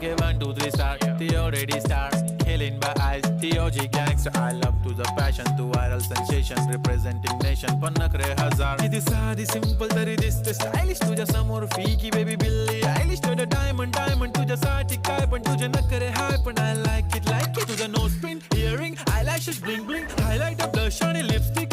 Okay, 1, 2, 3 star. The already star. Killing by eyes. The OG gangster. I love to the passion. To viral sensation. Representing nation. पण नखरे हजार. किती साधी simple तरी दिसते stylish. तुझ्या समोर फीकी baby Billie Eilish. तुझं diamond तुझ्यासाठी काय पण तुझे नखरे हाय पण I like it. तुझं nose pin, earring, eyelashes bling bling. Highlighter, blush आणि lipstick.